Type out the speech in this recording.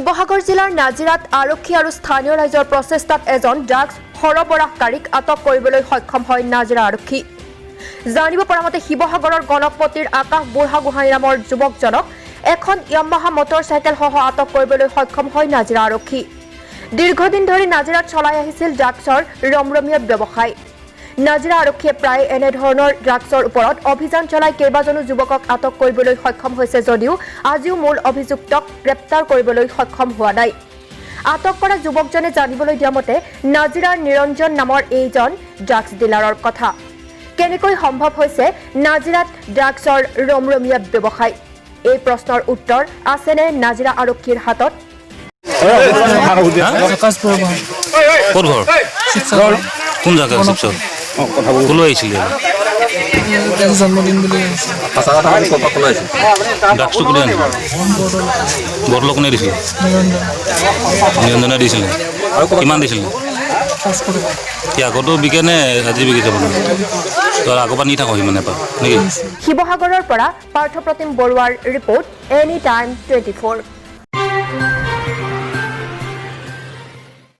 শিৱসাগৰ জিলাৰ নাজিৰাত আৰক্ষী আৰু স্থানীয় ৰাইজৰ প্ৰচেষ্টাত এজন ড্ৰাগছ সৰবৰাহকাৰীক আটক কৰিবলৈ সক্ষম হয় নাজিৰা আৰক্ষী। জানিব পৰা মতে শিৱসাগৰৰ গণকপতিৰ আকাশ বুঢ়াগোহাঁই নামৰ যুৱকজনক এখন ইয়ামাহা মটৰচাইকেলসহ আটক কৰিবলৈ সক্ষম হয় নাজিৰা আৰক্ষী। দীৰ্ঘদিন ধৰি নাজিৰাত চলাই আহিছিল ড্ৰাগছৰ ৰমৰমীয়া ব্যৱসায়। নাজিৰা আৰক্ষীয়ে প্ৰায় এনেধৰণৰ ড্ৰাগছৰ ওপৰত অভিযান চলাই কেইবাজনো যুৱকক আটক কৰিবলৈ সক্ষম হৈছে যদিও আজিও মূল অভিযুক্তক গ্ৰেপ্তাৰ কৰিবলৈ সক্ষম হোৱা নাই। আটক কৰা যুৱকজনে জানিবলৈ দিয়া মতে নাজিৰাৰ নিৰঞ্জন নামৰ এইজন ড্ৰাগছ ডিলাৰৰ কথা। কেনেকৈ সম্ভৱ হৈছে নাজিৰাত ড্ৰাগছৰ ৰমৰমীয়া ব্যৱসায়? এই প্ৰশ্নৰ উত্তৰ আছেনে নাজিৰা আৰক্ষীৰ হাতত? কোন জায়গা শিৱসাগৰ কলৈ আহিছিলে? জন্মদিন বুলি ড্ৰাগছটো কোনে আনিছিলে? বৰলৈ কোনে দিছিলে? নিৰঞ্জনে দিছিলে। কিমান দিছিলে? কি আগতো বিকে নে আজি বিকিছে? আগৰ পৰা নি থাকো সিমানে পা নেকি? শিৱসাগৰৰ পৰা পাৰ্থপ্ৰতিম বৰুৱাৰ ৰিপৰ্ট, এনি টাইম 24।